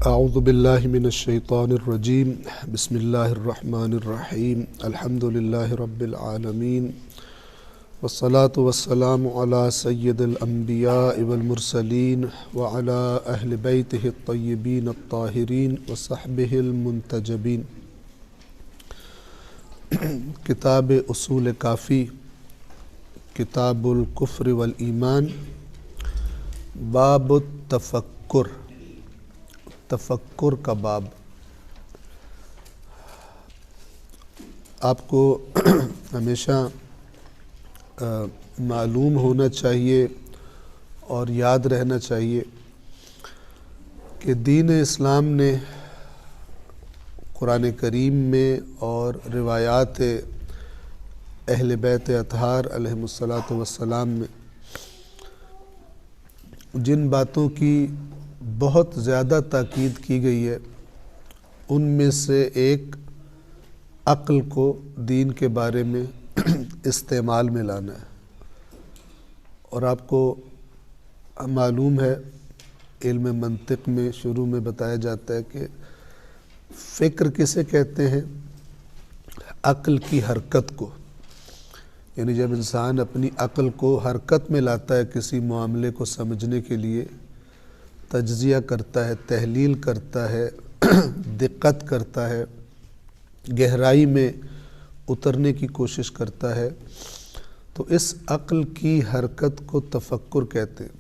اعوذ باللہ من الشیطان الرجیم بسم اللہ الرحمن الرحیم الحمد للہ رب العالمین والصلاة والسلام علی سید الانبیاء والمرسلین وعلی اہل بیتہ الطیبین الطاہرین وصحبہ المنتجبین۔ کتاب اصول کافی، کتاب الکفر والایمان، باب التفکر، تفکر کا باب۔ آپ کو ہمیشہ معلوم ہونا چاہیے اور یاد رہنا چاہیے کہ دین اسلام نے قرآن کریم میں اور روایات اہل بیت اطہار علیہم الصلاۃ والسلام میں جن باتوں کی بہت زیادہ تاکید کی گئی ہے، ان میں سے ایک عقل کو دین کے بارے میں استعمال میں لانا ہے۔ اور آپ کو معلوم ہے، علم منطق میں شروع میں بتایا جاتا ہے کہ فکر کسے کہتے ہیں؟ عقل کی حرکت کو، یعنی جب انسان اپنی عقل کو حرکت میں لاتا ہے کسی معاملے کو سمجھنے کے لیے، تجزیہ کرتا ہے، تحلیل کرتا ہے، دقت کرتا ہے، گہرائی میں اترنے کی کوشش کرتا ہے، تو اس عقل کی حرکت کو تفکر کہتے ہیں۔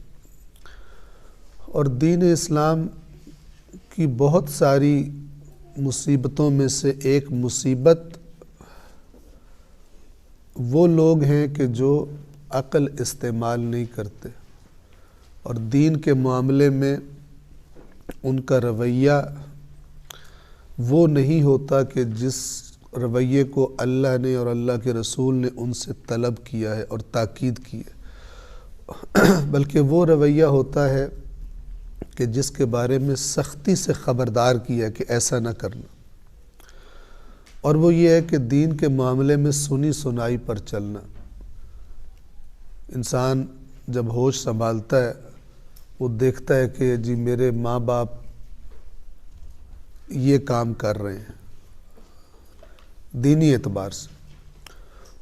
اور دین اسلام کی بہت ساری مصیبتوں میں سے ایک مصیبت وہ لوگ ہیں کہ جو عقل استعمال نہیں کرتے، اور دین کے معاملے میں ان کا رویہ وہ نہیں ہوتا کہ جس رویے کو اللہ نے اور اللہ کے رسول نے ان سے طلب کیا ہے اور تاکید کی ہے، بلکہ وہ رویہ ہوتا ہے کہ جس کے بارے میں سختی سے خبردار کیا کہ ایسا نہ کرنا۔ اور وہ یہ ہے کہ دین کے معاملے میں سنی سنائی پر چلنا۔ انسان جب ہوش سنبھالتا ہے، وہ دیکھتا ہے کہ جی میرے ماں باپ یہ کام کر رہے ہیں دینی اعتبار سے،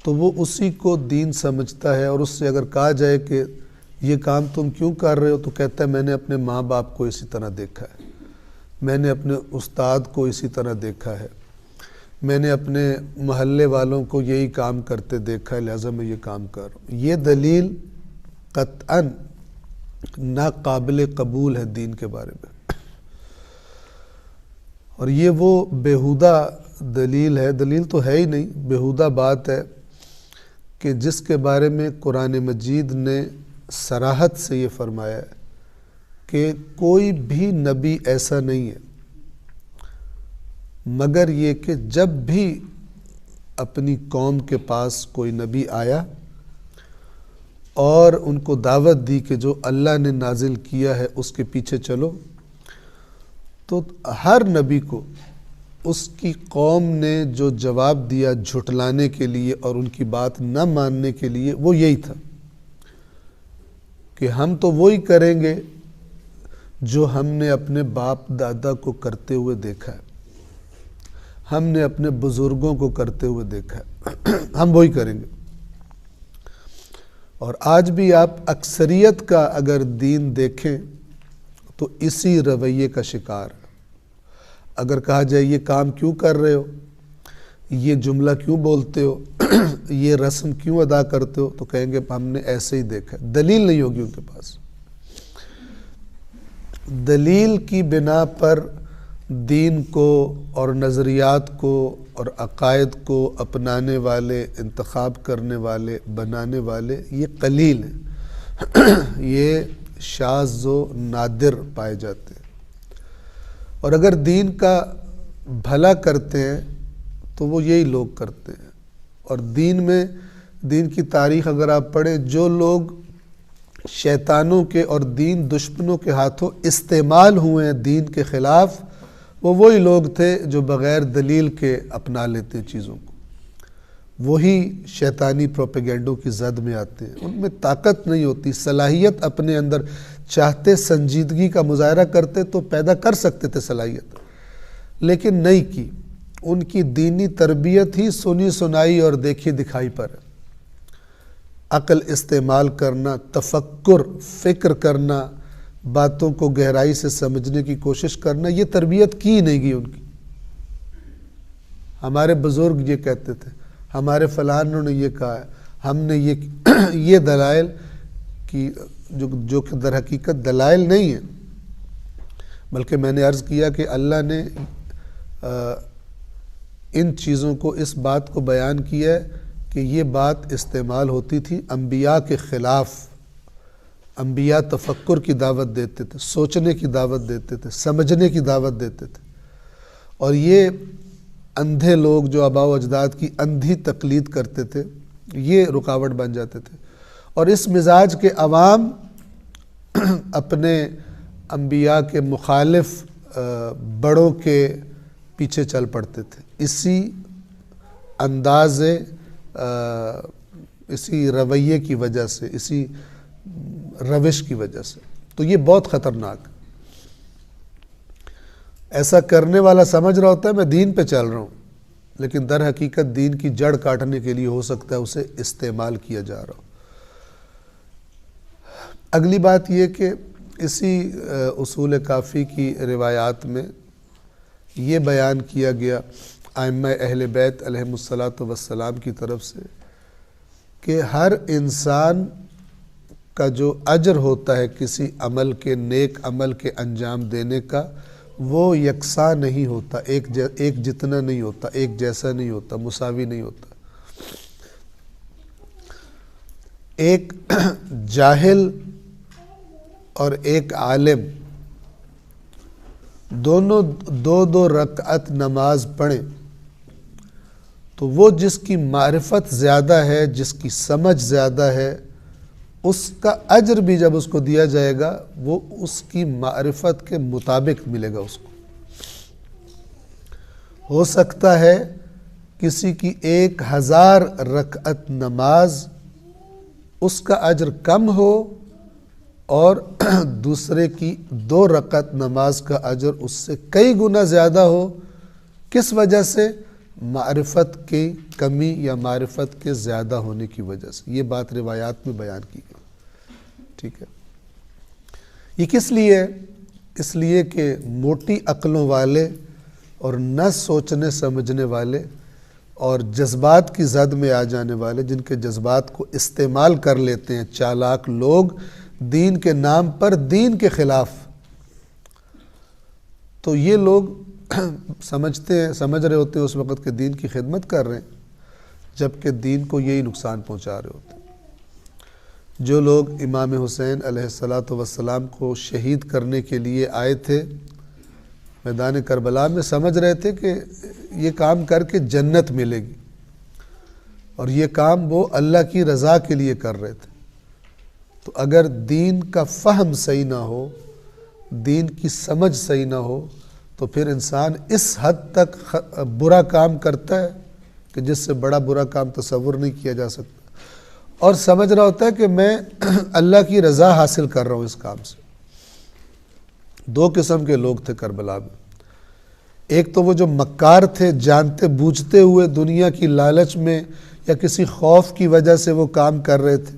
تو وہ اسی کو دین سمجھتا ہے، اور اس سے اگر کہا جائے کہ یہ کام تم کیوں کر رہے ہو، تو کہتا ہے میں نے اپنے ماں باپ کو اسی طرح دیکھا ہے، میں نے اپنے استاد کو اسی طرح دیکھا ہے، میں نے اپنے محلے والوں کو یہی کام کرتے دیکھا ہے، لہٰذا میں یہ کام کر رہا ہوں۔ یہ دلیل قطعاً ناقابل قبول ہے دین کے بارے میں، اور یہ وہ بیہودہ دلیل ہے، دلیل تو ہے ہی نہیں، بیہودہ بات ہے کہ جس کے بارے میں قرآن مجید نے صراحت سے یہ فرمایا ہے کہ کوئی بھی نبی ایسا نہیں ہے مگر یہ کہ جب بھی اپنی قوم کے پاس کوئی نبی آیا اور ان کو دعوت دی کہ جو اللہ نے نازل کیا ہے اس کے پیچھے چلو، تو ہر نبی کو اس کی قوم نے جو جواب دیا جھٹلانے کے لیے اور ان کی بات نہ ماننے کے لیے، وہ یہی تھا کہ ہم تو وہی کریں گے جو ہم نے اپنے باپ دادا کو کرتے ہوئے دیکھا ہے، ہم نے اپنے بزرگوں کو کرتے ہوئے دیکھا ہے، ہم وہی کریں گے۔ اور آج بھی آپ اکثریت کا اگر دین دیکھیں تو اسی رویے کا شکار ہے۔ اگر کہا جائے یہ کام کیوں کر رہے ہو، یہ جملہ کیوں بولتے ہو، یہ رسم کیوں ادا کرتے ہو، تو کہیں گے ہم نے ایسے ہی دیکھا ہے۔ دلیل نہیں ہوگی ان کے پاس۔ دلیل کی بنا پر دین کو اور نظریات کو اور عقائد کو اپنانے والے، انتخاب کرنے والے، بنانے والے یہ قلیل ہیں، یہ شاذ و نادر پائے جاتے ہیں۔ اور اگر دین کا بھلا کرتے ہیں تو وہ یہی لوگ کرتے ہیں۔ اور دین کی تاریخ اگر آپ پڑھیں، جو لوگ شیطانوں کے اور دین دشمنوں کے ہاتھوں استعمال ہوئے ہیں دین کے خلاف، وہ وہی لوگ تھے جو بغیر دلیل کے اپنا لیتے ہیں چیزوں کو، وہی شیطانی پروپیگنڈوں کی زد میں آتے ہیں۔ ان میں طاقت نہیں ہوتی، صلاحیت اپنے اندر چاہتے سنجیدگی کا مظاہرہ کرتے تو پیدا کر سکتے تھے صلاحیت، لیکن نہیں کی۔ ان کی دینی تربیت ہی سنی سنائی اور دیکھی دکھائی پر ہے۔ عقل استعمال کرنا، تفکر، فکر کرنا، باتوں کو گہرائی سے سمجھنے کی کوشش کرنا، یہ تربیت کی نہیں گئی ان کی۔ ہمارے بزرگ یہ کہتے تھے، ہمارے فلانوں نے یہ کہا ہے، ہم نے یہ دلائل کی جو کہ در حقیقت دلائل نہیں ہیں، بلکہ میں نے عرض کیا کہ اللہ نے ان چیزوں کو، اس بات کو بیان کیا ہے کہ یہ بات استعمال ہوتی تھی انبیاء کے خلاف۔ انبیاء تفکر کی دعوت دیتے تھے، سوچنے کی دعوت دیتے تھے، سمجھنے کی دعوت دیتے تھے، اور یہ اندھے لوگ جو آباء و اجداد کی اندھی تقلید کرتے تھے یہ رکاوٹ بن جاتے تھے، اور اس مزاج کے عوام اپنے انبیاء کے مخالف بڑوں کے پیچھے چل پڑتے تھے، اسی انداز اسی رویے کی وجہ سے، اسی روش کی وجہ سے۔ تو یہ بہت خطرناک ہے۔ ایسا کرنے والا سمجھ رہا ہوتا ہے میں دین پہ چل رہا ہوں، لیکن در حقیقت دین کی جڑ کاٹنے کے لیے ہو سکتا ہے اسے استعمال کیا جا رہا ہو۔ اگلی بات یہ کہ اسی اصول کافی کی روایات میں یہ بیان کیا گیا ائمہ اہل بیت علیہم الصلاۃ والسلام کی طرف سے کہ ہر انسان کا جو اجر ہوتا ہے کسی عمل کے، نیک عمل کے انجام دینے کا، وہ یکساں نہیں ہوتا، ایک جتنا نہیں ہوتا، ایک جیسا نہیں ہوتا، مساوی نہیں ہوتا۔ ایک جاہل اور ایک عالم دونوں دو رکعت نماز پڑھیں تو وہ جس کی معرفت زیادہ ہے، جس کی سمجھ زیادہ ہے، اس کا اجر بھی جب اس کو دیا جائے گا وہ اس کی معرفت کے مطابق ملے گا اس کو۔ ہو سکتا ہے کسی کی 1000 رکعت نماز اس کا اجر کم ہو اور دوسرے کی 2 رکعت نماز کا اجر اس سے کئی گنا زیادہ ہو۔ کس وجہ سے؟ معرفت کی کمی یا معرفت کے زیادہ ہونے کی وجہ سے۔ یہ بات روایات میں بیان کی گئی، ٹھیک ہے۔ یہ کس لیے ہے؟ اس لیے کہ موٹی عقلوں والے اور نہ سوچنے سمجھنے والے اور جذبات کی زد میں آ جانے والے، جن کے جذبات کو استعمال کر لیتے ہیں چالاک لوگ دین کے نام پر، دین کے خلاف، تو یہ لوگ سمجھ رہے ہوتے ہیں اس وقت کہ دین کی خدمت کر رہے ہیں، جبکہ دین کو یہی نقصان پہنچا رہے ہوتے ہیں۔ جو لوگ امام حسین علیہ السلام کو شہید کرنے کے لیے آئے تھے میدان کربلا میں، سمجھ رہے تھے کہ یہ کام کر کے جنت ملے گی، اور یہ کام وہ اللہ کی رضا کے لیے کر رہے تھے۔ تو اگر دین کا فہم صحیح نہ ہو، دین کی سمجھ صحیح نہ ہو، تو پھر انسان اس حد تک برا کام کرتا ہے کہ جس سے بڑا برا کام تصور نہیں کیا جا سکتا، اور سمجھ رہا ہوتا ہے کہ میں اللہ کی رضا حاصل کر رہا ہوں اس کام سے۔ 2 قسم کے لوگ تھے کربلا میں۔ ایک تو وہ جو مکار تھے، جانتے بوجھتے ہوئے دنیا کی لالچ میں یا کسی خوف کی وجہ سے وہ کام کر رہے تھے،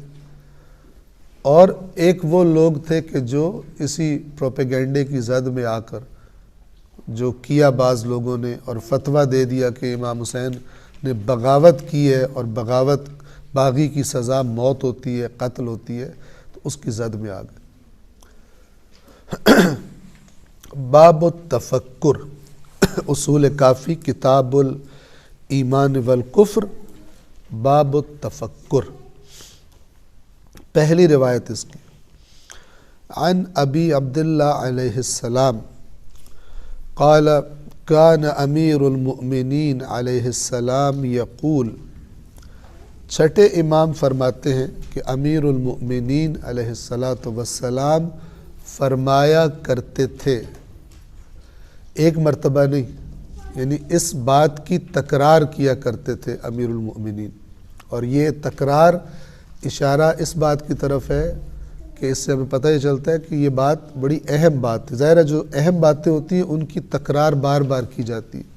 اور ایک وہ لوگ تھے کہ جو اسی پروپیگنڈے کی زد میں آ کر جو کیا بعض لوگوں نے اور فتویٰ دے دیا کہ امام حسین نے بغاوت کی ہے اور باغی کی سزا موت ہوتی ہے، قتل ہوتی ہے، تو اس کی زد میں آ گئے۔ باب التفکر، اصول کافی، کتاب الایمان والکفر، باب التفکر۔ پہلی روایت اس کی، عن ابی عبداللہ علیہ السلام قال کان امیر المؤمنین علیہ السلام یقول، چھٹے امام فرماتے ہیں کہ امیر المؤمنین علیہ السلام فرمایا کرتے تھے، ایک مرتبہ نہیں، یعنی اس بات کی تکرار کیا کرتے تھے امیر المؤمنین، اور یہ تکرار اشارہ اس بات کی طرف ہے کہ اس سے ہمیں پتہ یہ چلتا ہے کہ یہ بات بڑی اہم بات ہے. ظاہر ہے جو اہم باتیں ہوتی ہیں ان کی تکرار بار بار کی جاتی ہے.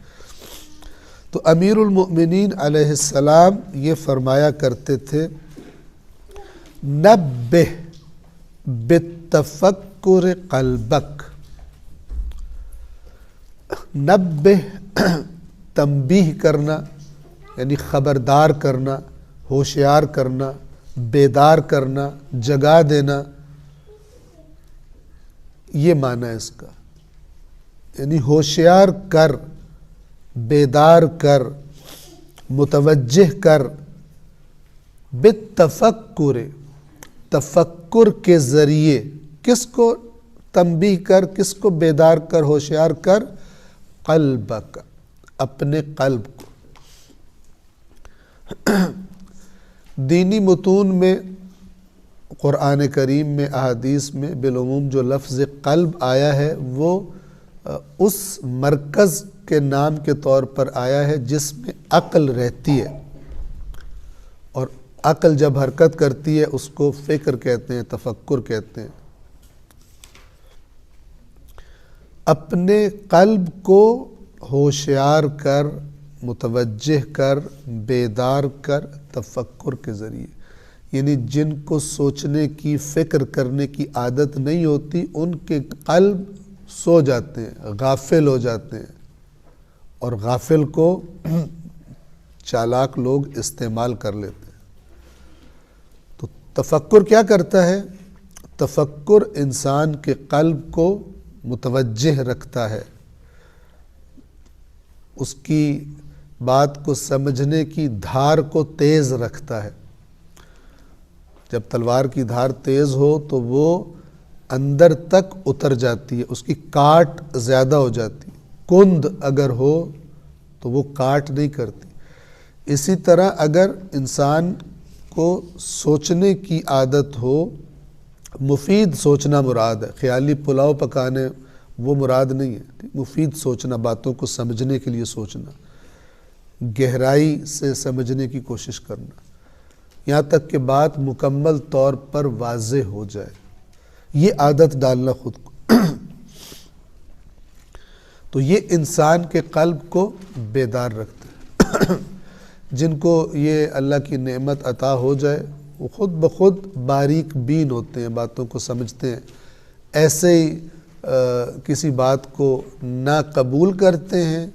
تو امیر المؤمنین علیہ السلام یہ فرمایا کرتے تھے نبہ بالتفکر قلبک. نبہ تنبیہ کرنا یعنی خبردار کرنا، ہوشیار کرنا، بیدار کرنا، جگا دینا، یہ معنی ہے اس کا. یعنی ہوشیار کر، بیدار کر، متوجہ کر، بالتفکر، تفکر کے ذریعے. کس کو تنبیہ کر، کس کو بیدار کر، ہوشیار کر؟ قلبک، اپنے قلب کو. دینی متون میں، قرآن کریم میں، احادیث میں بالعموم جو لفظ قلب آیا ہے وہ اس مرکز کے نام کے طور پر آیا ہے جس میں عقل رہتی ہے، اور عقل جب حرکت کرتی ہے اس کو فکر کہتے ہیں، تفکر کہتے ہیں. اپنے قلب کو ہوشیار کر، متوجہ کر، بیدار کر تفکر کے ذریعے. یعنی جن کو سوچنے کی، فکر کرنے کی عادت نہیں ہوتی ان کے قلب سو جاتے ہیں، غافل ہو جاتے ہیں، اور غافل کو چالاک لوگ استعمال کر لیتے ہیں. تو تفکر کیا کرتا ہے؟ تفکر انسان کے قلب کو متوجہ رکھتا ہے، اس کی بات کو سمجھنے کی دھار کو تیز رکھتا ہے. جب تلوار کی دھار تیز ہو تو وہ اندر تک اتر جاتی ہے، اس کی کاٹ زیادہ ہو جاتی. کند اگر ہو تو وہ کاٹ نہیں کرتی. اسی طرح اگر انسان کو سوچنے کی عادت ہو، مفید سوچنا مراد ہے، خیالی پلاؤ پکانے وہ مراد نہیں ہے. مفید سوچنا، باتوں کو سمجھنے کے لیے سوچنا، گہرائی سے سمجھنے کی کوشش کرنا، یہاں تک کہ بات مکمل طور پر واضح ہو جائے. یہ عادت ڈالنا خود کو. تو یہ انسان کے قلب کو بیدار رکھتا ہے. جن کو یہ اللہ کی نعمت عطا ہو جائے وہ خود بخود باریک بین ہوتے ہیں، باتوں کو سمجھتے ہیں. ایسے ہی کسی بات کو نہ قبول کرتے ہیں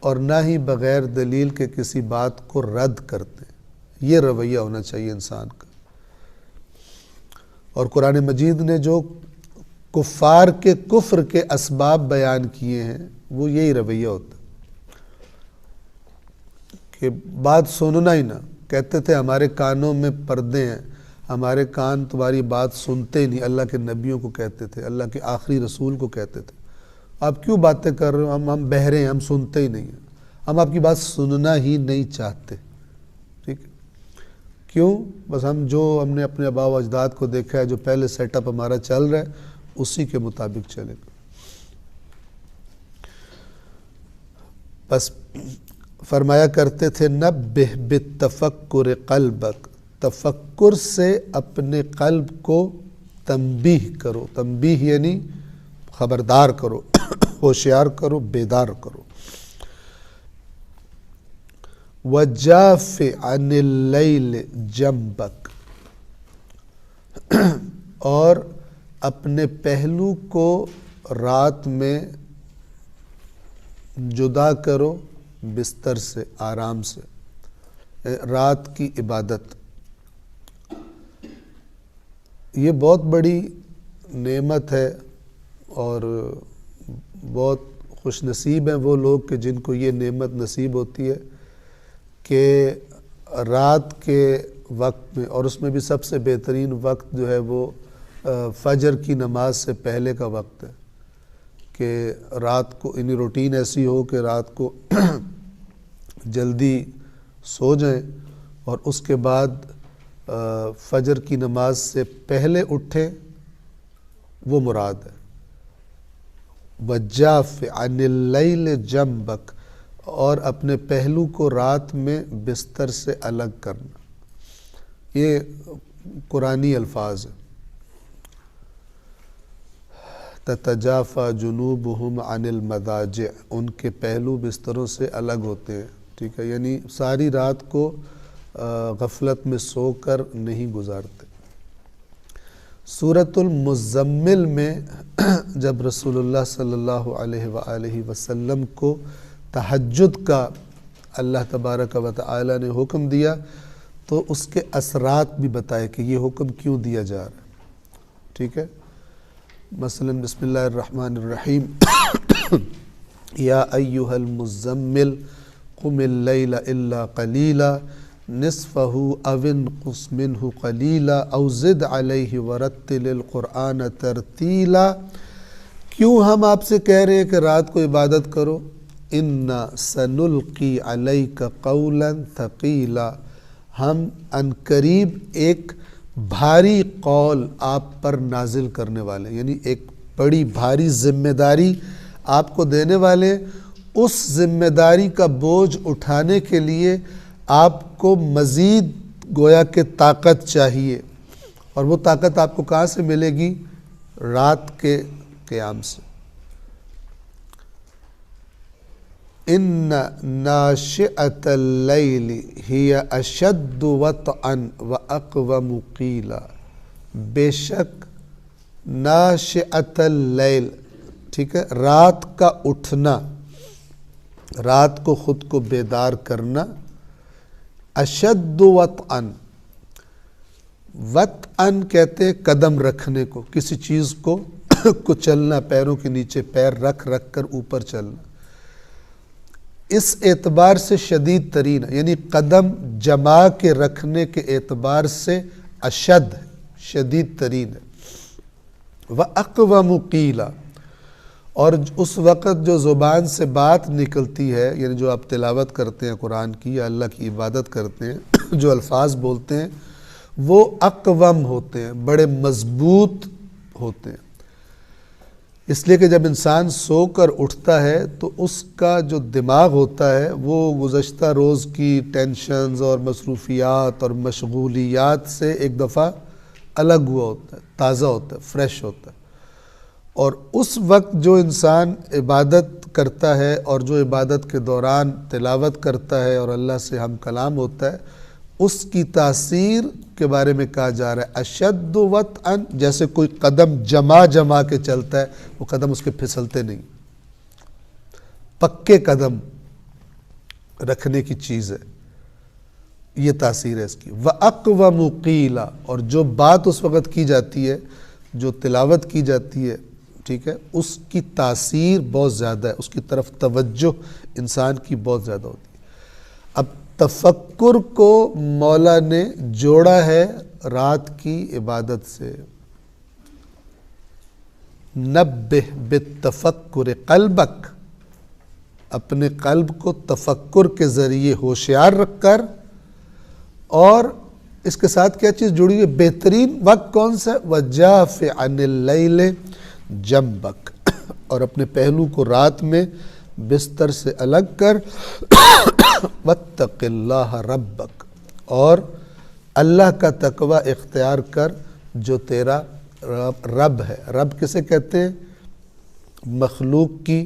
اور نہ ہی بغیر دلیل کے کسی بات کو رد کرتے ہیں. یہ رویہ ہونا چاہیے انسان کا. اور قرآن مجید نے جو کفار کے کفر کے اسباب بیان کیے ہیں وہ یہی رویہ ہوتا ہے کہ بات سننا ہی نہ. کہتے تھے ہمارے کانوں میں پردے ہیں، ہمارے کان تمہاری بات سنتے ہی نہیں. اللہ کے نبیوں کو کہتے تھے، اللہ کے آخری رسول کو کہتے تھے آپ کیوں باتیں کر رہے ہو، ہم بہرے ہیں، ہم سنتے ہی نہیں ہیں، ہم آپ کی بات سننا ہی نہیں چاہتے. ٹھیک ہے، کیوں؟ بس ہم نے اپنے آباء و اجداد کو دیکھا ہے، جو پہلے سیٹ اپ ہمارا چل رہا ہے اسی کے مطابق چلے گا. بس فرمایا کرتے تھے نبہ بالتفکر قلبک، تفکر سے اپنے قلب کو تنبیہ کرو. تنبیہ یعنی خبردار کرو، ہوشیار کرو، بیدار کرو. وَجَافِ عَنِ اللَّيْلِ جَنْبَكَ، اور اپنے پہلو کو رات میں جدا کرو بستر سے، آرام سے. رات کی عبادت یہ بہت بڑی نعمت ہے، اور بہت خوش نصیب ہیں وہ لوگ کہ جن کو یہ نعمت نصیب ہوتی ہے کہ رات کے وقت میں، اور اس میں بھی سب سے بہترین وقت جو ہے وہ فجر کی نماز سے پہلے کا وقت ہے، کہ رات کو یعنی روٹین ایسی ہو کہ رات کو جلدی سو جائیں اور اس کے بعد فجر کی نماز سے پہلے اٹھیں، وہ مراد ہے. وَجَافِ عَنِ اللَّيْلِ جَنْبَكَ، اور اپنے پہلو کو رات میں بستر سے الگ کرنا. یہ قرآنی الفاظ ہیں. تتجافى جنوبهم عن المضاجع، ان کے پہلو بستروں سے الگ ہوتے ہیں، ٹھیک ہے، یعنی ساری رات کو غفلت میں سو کر نہیں گزارتے۔ سورۃ المزمل میں جب رسول اللہ صلی اللہ علیہ وآلہ وسلم کو تہجد کا اللہ تبارک و تعالی نے حکم دیا تو اس کے اثرات بھی بتائے کہ یہ حکم کیوں دیا جا رہا ہے، ٹھیک ہے۔ مثلا بسم اللہ الرحمن الرحیم یا ایہا المزمل قم اللیل الا قلیلا نصفہ او انقص منہ قلیلا او زد علیہ ورتل القرآن ترتیلا۔ کیوں ہم آپ سے کہہ رہے ہیں کہ رات کو عبادت کرو؟ انا سنلقی علیک قولا ثقیلا، ہم عنقریب ایک بھاری قول آپ پر نازل کرنے والے، یعنی ایک بڑی بھاری ذمہ داری آپ کو دینے والے۔ اس ذمہ داری کا بوجھ اٹھانے کے لیے آپ کو مزید گویا کہ طاقت چاہیے، اور وہ طاقت آپ کو کہاں سے ملے گی؟ رات کے قیام سے۔ ان ناشئۃ اللیل ہی اشد وطئا واقوم قیلا، بے شک ناشئۃ اللیل، ٹھیک ہے، رات کا اٹھنا، رات کو خود کو بیدار کرنا، اشد وطئا، وطئا کہتے ہیں قدم رکھنے کو، کسی چیز کو کچلنا، پیروں کے نیچے پیر رکھ رکھ کر اوپر چلنا، اس اعتبار سے شدید ترین ہے، یعنی قدم جما کے رکھنے کے اعتبار سے اشد، شدید ترین ہے۔ وَأَقْوَمُ قِيلًا، اور اس وقت جو زبان سے بات نکلتی ہے، یعنی جو آپ تلاوت کرتے ہیں قرآن کی یا اللہ کی عبادت کرتے ہیں، جو الفاظ بولتے ہیں وہ اقوم ہوتے ہیں، بڑے مضبوط ہوتے ہیں۔ اس لیے کہ جب انسان سو کر اٹھتا ہے تو اس کا جو دماغ ہوتا ہے وہ گزشتہ روز کی ٹینشنز اور مصروفیات اور مشغولیات سے ایک دفعہ الگ ہوا ہوتا ہے، تازہ ہوتا ہے، فریش ہوتا ہے، اور اس وقت جو انسان عبادت کرتا ہے اور جو عبادت کے دوران تلاوت کرتا ہے اور اللہ سے ہم کلام ہوتا ہے، اس کی تاثیر کے بارے میں کہا جا رہا ہے اشد وطئا، جیسے کوئی قدم جما کے چلتا ہے، وہ قدم اس کے پھسلتے نہیں، پکے قدم رکھنے کی چیز ہے، یہ تاثیر ہے اس کی۔ وَأَقْوَمُ قِيلًا، اور جو بات اس وقت کی جاتی ہے، جو تلاوت کی جاتی ہے، ٹھیک ہے، اس کی تاثیر بہت زیادہ ہے، اس کی طرف توجہ انسان کی بہت زیادہ ہوتی ہے۔ اب تفکر کو مولا نے جوڑا ہے رات کی عبادت سے۔ نبہ بالتفکر قلبک، اپنے قلب کو تفکر کے ذریعے ہوشیار رکھ کر، اور اس کے ساتھ کیا چیز جڑی ہے؟ بہترین وقت کون سا؟ وَجَافِعَ عَنِ اللَّيْلِ جَنْبَکَ، اور اپنے پہلو کو رات میں بستر سے الگ کر، وَاتَّقِ اللَّهَ رَبَّکَ، اور اللہ کا تقوی اختیار کر جو تیرا رب ہے۔ رب کسے کہتے ہیں؟ مخلوق کی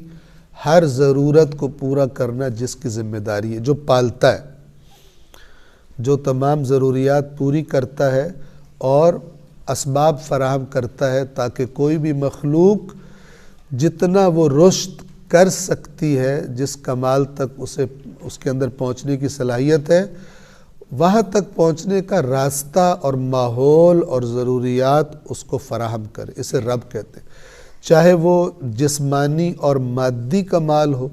ہر ضرورت کو پورا کرنا جس کی ذمہ داری ہے، جو پالتا ہے، جو تمام ضروریات پوری کرتا ہے اور اسباب فراہم کرتا ہے تاکہ کوئی بھی مخلوق جتنا وہ رشد کر سکتی ہے، جس کمال تک اسے اس کے اندر پہنچنے کی صلاحیت ہے، وہاں تک پہنچنے کا راستہ اور ماحول اور ضروریات اس کو فراہم کرے، اسے رب کہتے ہیں۔ چاہے وہ جسمانی اور مادی کمال ہو،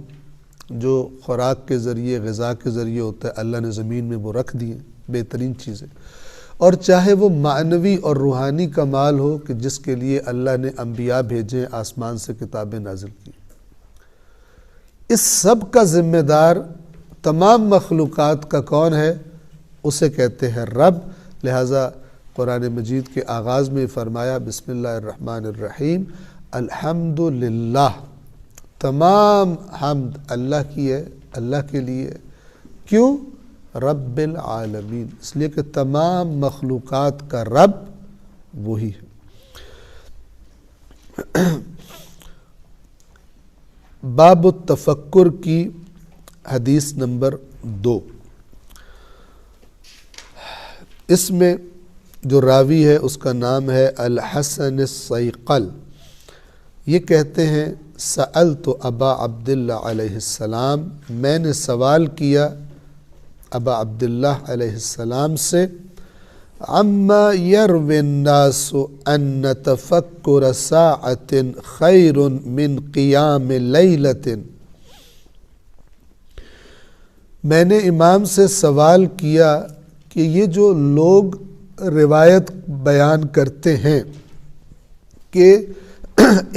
جو خوراک کے ذریعے، غذا کے ذریعے ہوتا ہے، اللہ نے زمین میں وہ رکھ دیے بہترین چیزیں، اور چاہے وہ معنوی اور روحانی کمال ہو کہ جس کے لیے اللہ نے انبیاء بھیجے، آسمان سے کتابیں نازل کی۔ اس سب کا ذمہ دار تمام مخلوقات کا کون ہے؟ اسے کہتے ہیں رب۔ لہٰذا قرآن مجید کے آغاز میں فرمایا بسم اللہ الرحمن الرحیم، الحمدللہ، تمام حمد اللہ کی ہے، اللہ کے لیے۔ کیوں؟ رب العالمین، اس لیے کہ تمام مخلوقات کا رب وہی ہے۔ باب التفکر کی حدیث نمبر 2۔ اس میں جو راوی ہے اس کا نام ہے الحسن الصیقل۔ یہ کہتے ہیں سألت ابا عبداللہ علیہ السلام، میں نے سوال کیا ابا عبداللہ علیہ السلام سے، عما يروي الناس ان تفکر ساعۃ خیر من قیام لیلۃ۔ میں نے امام سے سوال کیا کہ یہ جو لوگ روایت بیان کرتے ہیں کہ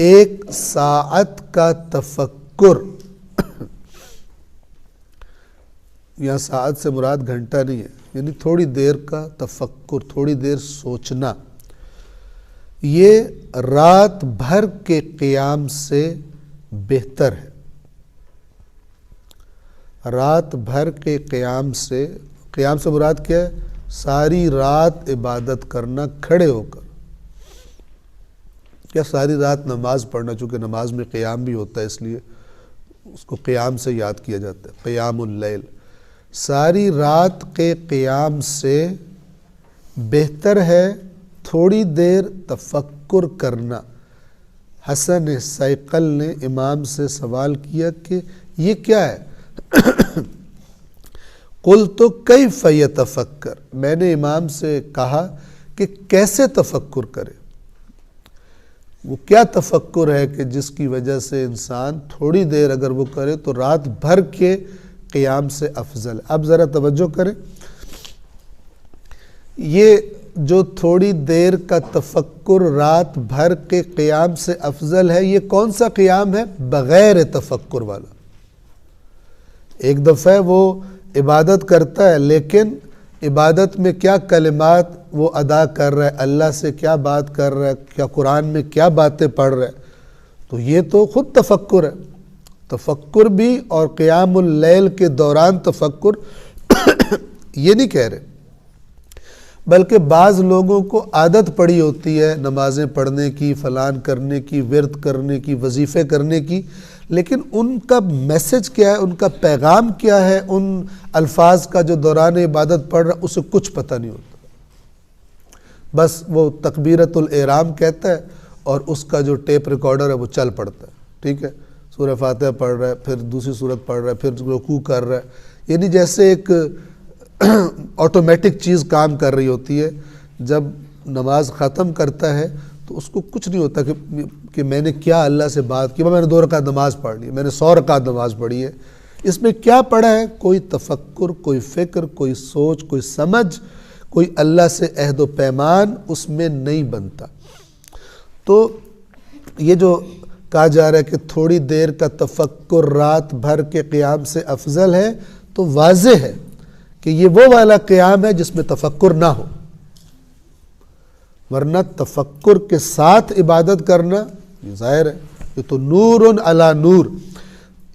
ایک ساعت کا تفکر، یہاں ساعت سے مراد گھنٹہ نہیں ہے، یعنی تھوڑی دیر کا تفکر، تھوڑی دیر سوچنا، یہ رات بھر کے قیام سے بہتر ہے۔ رات بھر کے قیام سے مراد کیا ہے؟ ساری رات عبادت کرنا کھڑے ہو کر، یا ساری رات نماز پڑھنا، چونکہ نماز میں قیام بھی ہوتا ہے اس لیے اس کو قیام سے یاد کیا جاتا ہے، قیام اللیل۔ ساری رات کے قیام سے بہتر ہے تھوڑی دیر تفکر کرنا۔ حسن صیقل نے امام سے سوال کیا کہ یہ کیا ہے؟ قلت کیف یتفکر، میں نے امام سے کہا کہ کیسے تفکر کرے، وہ کیا تفکر ہے کہ جس کی وجہ سے انسان تھوڑی دیر اگر وہ کرے تو رات بھر کے قیام سے افضل ہے۔ اب ذرا توجہ کریں، یہ جو تھوڑی دیر کا تفکر رات بھر کے قیام سے افضل ہے، یہ کون سا قیام ہے؟ بغیر تفکر والا۔ ایک دفعہ وہ عبادت کرتا ہے، لیکن عبادت میں کیا کلمات وہ ادا کر رہا ہے، اللہ سے کیا بات کر رہا ہے، کیا قرآن میں کیا باتیں پڑھ رہا ہے، تو یہ تو خود تفکر ہے۔ تفکر بھی اور قیام اللیل کے دوران تفکر یہ نہیں کہہ رہے، بلکہ بعض لوگوں کو عادت پڑی ہوتی ہے نمازیں پڑھنے کی، فلان کرنے کی، ورد کرنے کی، وظیفے کرنے کی، لیکن ان کا میسج کیا ہے، ان کا پیغام کیا ہے، ان الفاظ کا جو دوران عبادت پڑھ رہا اسے کچھ پتہ نہیں ہوتا۔ بس وہ تکبیرۃ الاحرام کہتا ہے اور اس کا جو ٹیپ ریکارڈر ہے وہ چل پڑتا ہے، ٹھیک ہے، سورہ فاتحہ پڑھ رہا ہے، پھر دوسری سورت پڑھ رہا ہے، پھر رکوع کر رہا ہے، یعنی جیسے ایک آٹومیٹک چیز کام کر رہی ہوتی ہے۔ جب نماز ختم کرتا ہے تو اس کو کچھ نہیں ہوتا کہ میں نے کیا اللہ سے بات کی، میں نے 2 رکعت نماز پڑھ لی، میں نے 100 رکعت نماز پڑھی ہے، اس میں کیا پڑھا ہے؟ کوئی تفکر، کوئی فکر، کوئی سوچ، کوئی سمجھ، کوئی اللہ سے عہد و پیمان اس میں نہیں بنتا۔ تو یہ جو کہا جا رہا ہے کہ تھوڑی دیر کا تفکر رات بھر کے قیام سے افضل ہے، تو واضح ہے کہ یہ وہ والا قیام ہے جس میں تفکر نہ ہو، ورنہ تفکر کے ساتھ عبادت کرنا یہ ظاہر ہے، یہ تو نور علی نور،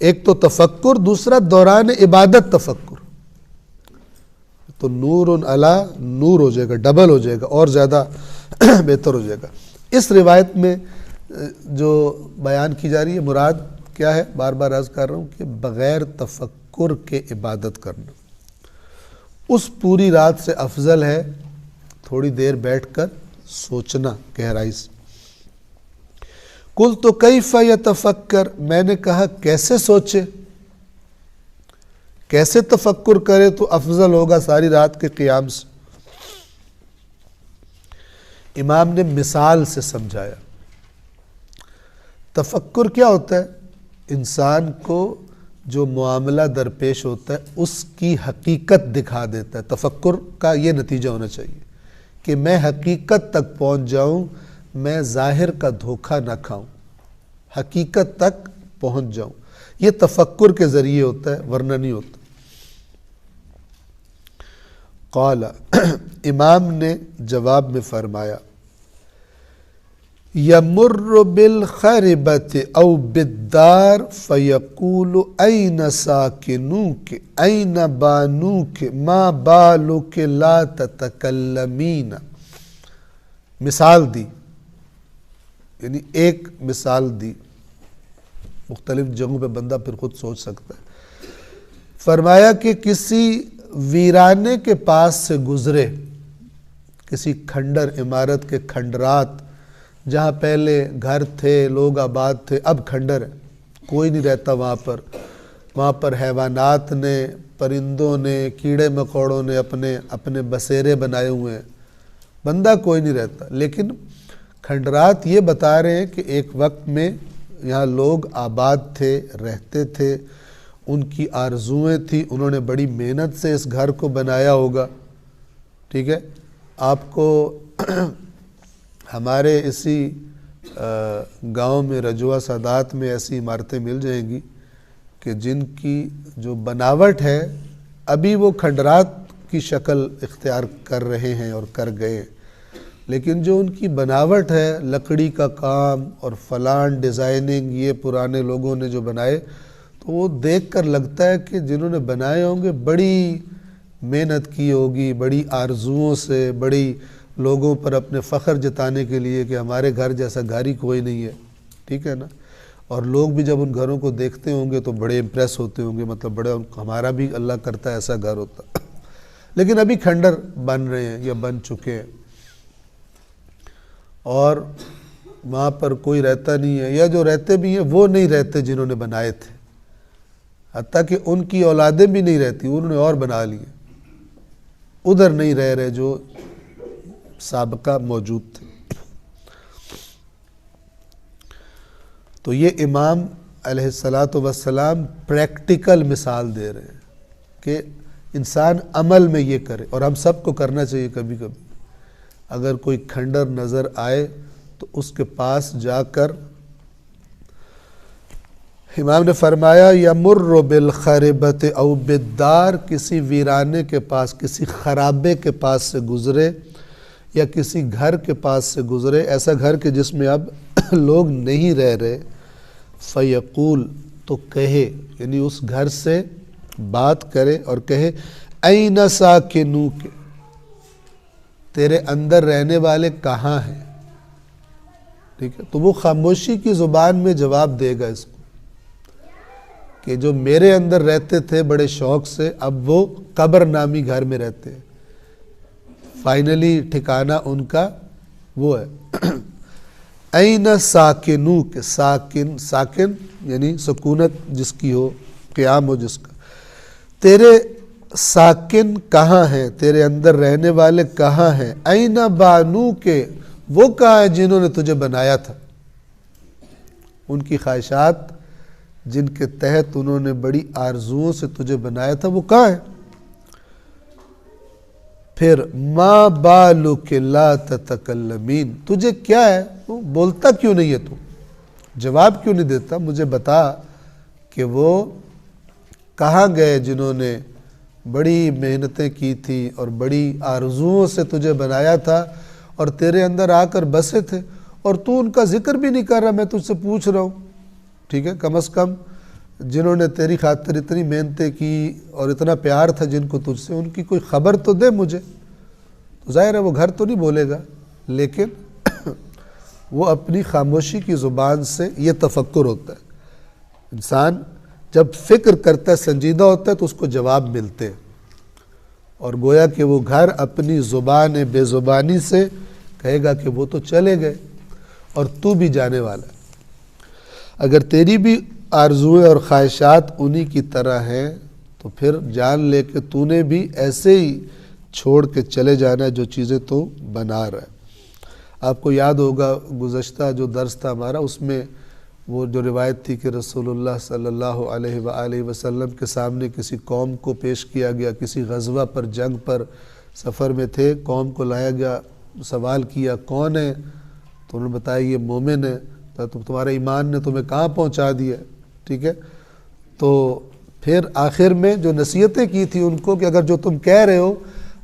ایک تو تفکر، دوسرا دوران عبادت تفکر، تو نور علی نور ہو جائے گا، ڈبل ہو جائے گا، اور زیادہ بہتر ہو جائے گا۔ اس روایت میں جو بیان کی جا رہی ہے مراد کیا ہے؟ بار بار عرض کر رہا ہوں کہ بغیر تفکر کے عبادت کرنا اس پوری رات سے افضل ہے تھوڑی دیر بیٹھ کر سوچنا گہرائی سے۔ قلت کیف یتفکر، میں نے کہا کیسے سوچے، کیسے تفکر کرے تو افضل ہوگا ساری رات کے قیام سے۔ امام نے مثال سے سمجھایا۔ تفکر کیا ہوتا ہے؟ انسان کو جو معاملہ درپیش ہوتا ہے اس کی حقیقت دکھا دیتا ہے۔ تفکر کا یہ نتیجہ ہونا چاہیے کہ میں حقیقت تک پہنچ جاؤں، میں ظاہر کا دھوکہ نہ کھاؤں، حقیقت تک پہنچ جاؤں، یہ تفکر کے ذریعے ہوتا ہے، ورنہ نہیں ہوتا۔ قال، امام نے جواب میں فرمایا، یمر بالخربۃ او بالدار فیقول این ساکنوک این بانوک ما بالک لا تتکلمین۔ مثال دی، یعنی ایک مثال دی مختلف جگہوں پہ بندہ پھر خود سوچ سکتا ہے۔ فرمایا کہ کسی ویرانے کے پاس سے گزرے، کسی کھنڈر عمارت کے کھنڈرات، جہاں پہلے گھر تھے، لوگ آباد تھے، اب کھنڈر ہے، کوئی نہیں رہتا وہاں پر حیوانات نے، پرندوں نے، کیڑے مکوڑوں نے اپنے بسیرے بنائے ہوئے ہیں، بندہ کوئی نہیں رہتا۔ لیکن کھنڈرات یہ بتا رہے ہیں کہ ایک وقت میں یہاں لوگ آباد تھے، رہتے تھے، ان کی آرزویں تھیں، انہوں نے بڑی محنت سے اس گھر کو بنایا ہوگا، ٹھیک ہے۔ آپ کو ہمارے اسی گاؤں میں رجوع سادات میں ایسی عمارتیں مل جائیں گی کہ جن کی جو بناوٹ ہے ابھی وہ کھنڈرات کی شکل اختیار کر رہے ہیں اور کر گئے، لیکن جو ان کی بناوٹ ہے، لکڑی کا کام اور فلان ڈیزائننگ، یہ پرانے لوگوں نے جو بنائے، تو وہ دیکھ کر لگتا ہے کہ جنہوں نے بنائے ہوں گے بڑی محنت کی ہوگی، بڑی آرزوؤں سے، بڑی لوگوں پر اپنے فخر جتانے کے لیے کہ ہمارے گھر جیسا گھر ہی کوئی نہیں ہے، ٹھیک ہے نا۔ اور لوگ بھی جب ان گھروں کو دیکھتے ہوں گے تو بڑے امپریس ہوتے ہوں گے، مطلب بڑے ہمارا بھی اللہ کرتا ہے ایسا گھر ہوتا، لیکن ابھی کھنڈر بن رہے ہیں یا بن چکے ہیں، اور وہاں پر کوئی رہتا نہیں ہے، یا جو رہتے بھی ہیں وہ نہیں رہتے جنہوں نے بنائے تھے، حتیٰ کہ ان کی اولادیں بھی نہیں رہتی، انہوں نے اور بنا لیے، ادھر نہیں رہ رہے جو سابقہ موجود تھے۔ تو یہ امام علیہ السلام پریکٹیکل مثال دے رہے ہیں کہ انسان عمل میں یہ کرے، اور ہم سب کو کرنا چاہیے۔ کبھی کبھی اگر کوئی کھنڈر نظر آئے تو اس کے پاس جا کر، امام نے فرمایا یمر بالخربۃ او بالدار، کسی ویرانے کے پاس، کسی خرابے کے پاس سے گزرے یا کسی گھر کے پاس سے گزرے، ایسا گھر کہ جس میں اب لوگ نہیں رہ رہے، فیقول، تو کہے، یعنی اس گھر سے بات کرے اور کہے این ساکنوک، تیرے اندر رہنے والے کہاں ہیں، ٹھیک ہے۔ تو وہ خاموشی کی زبان میں جواب دے گا اس کو کہ جو میرے اندر رہتے تھے بڑے شوق سے، اب وہ قبر نامی گھر میں رہتے ہیں، فائنلی ٹھکانہ ان کا وہ ہے۔ این ساکنوک، ساکن یعنی سکونت جس کی ہو، قیام ہو جس کا، تیرے ساکن کہاں ہیں، تیرے اندر رہنے والے کہاں ہیں، این بانو کے، وہ کہاں ہیں جنہوں نے تجھے بنایا تھا، ان کی خواہشات جن کے تحت انہوں نے بڑی آرزوؤں سے تجھے بنایا تھا، وہ کہاں ہیں۔ پھر ما بالک لا تتکلمین، تجھے کیا ہے، تو بولتا کیوں نہیں ہے، تو جواب کیوں نہیں دیتا، مجھے بتا کہ وہ کہاں گئے جنہوں نے بڑی محنتیں کی تھی اور بڑی آرزوؤں سے تجھے بنایا تھا اور تیرے اندر آ کر بسے تھے، اور تو ان کا ذکر بھی نہیں کر رہا، میں تجھ سے پوچھ رہا ہوں، ٹھیک ہے۔ کم از کم جنہوں نے تیری خاطر اتنی محنتیں کی اور اتنا پیار تھا جن کو تجھ سے، ان کی کوئی خبر تو دے مجھے۔ تو ظاہر ہے وہ گھر تو نہیں بولے گا، لیکن وہ اپنی خاموشی کی زبان سے، یہ تفکر ہوتا ہے، انسان جب فکر کرتا ہے، سنجیدہ ہوتا ہے، تو اس کو جواب ملتے ہیں، اور گویا کہ وہ گھر اپنی زبان بے زبانی سے کہے گا کہ وہ تو چلے گئے اور تو بھی جانے والا ہے۔ اگر تیری بھی آرزویں اور خواہشات انہی کی طرح ہیں تو پھر جان لے کہ تو نے بھی ایسے ہی چھوڑ کے چلے جانا ہے جو چیزیں تو بنا رہا ہے۔ آپ کو یاد ہوگا گزشتہ جو درس تھا ہمارا، اس میں وہ جو روایت تھی کہ رسول اللہ صلی اللہ علیہ وآلہ وسلم کے سامنے کسی قوم کو پیش کیا گیا، کسی غزوہ پر، جنگ پر سفر میں تھے، قوم کو لایا گیا، سوال کیا کون ہے، تو انہوں نے بتایا یہ مومن ہے، تو تمہارے ایمان نے تمہیں کہاں پہنچا دیا، ٹھیک ہے۔ تو پھر آخر میں جو نصیحتیں کی تھی ان کو کہ اگر جو تم کہہ رہے ہو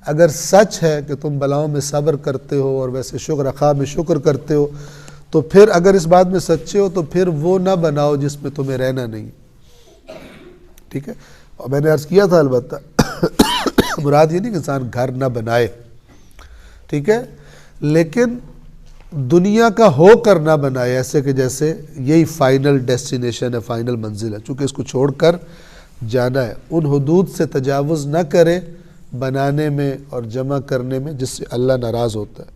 اگر سچ ہے کہ تم بلاؤں میں صبر کرتے ہو اور ویسے شکر اخا میں شکر کرتے ہو، تو پھر اگر اس بات میں سچے ہو تو پھر وہ نہ بناؤ جس میں تمہیں رہنا نہیں، ٹھیک ہے۔ اور میں نے عرض کیا تھا البتہ مراد یہ نہیں کہ انسان گھر نہ بنائے، ٹھیک ہے، لیکن دنیا کا ہو کر نہ بنائے ایسے کہ جیسے یہی فائنل ڈیسٹینیشن ہے، فائنل منزل ہے، چونکہ اس کو چھوڑ کر جانا ہے۔ ان حدود سے تجاوز نہ کرے بنانے میں اور جمع کرنے میں جس سے اللہ ناراض ہوتا ہے۔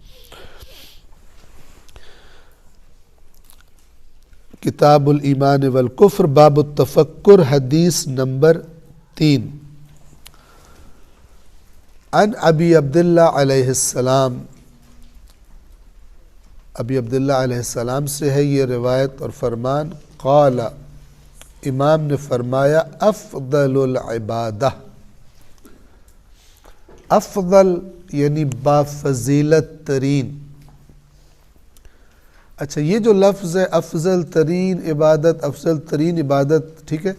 کتاب الایمان والکفر باب التفکر، حدیث نمبر 3۔ عن ابی عبداللہ علیہ السلام، ابی عبداللہ علیہ السلام سے ہے یہ روایت اور فرمان، قال، امام نے فرمایا، افضل العبادہ، افضل یعنی بافضیلت ترین۔ اچھا، یہ جو لفظ ہے افضل ترین عبادت، افضل ترین عبادت، ٹھیک ہے،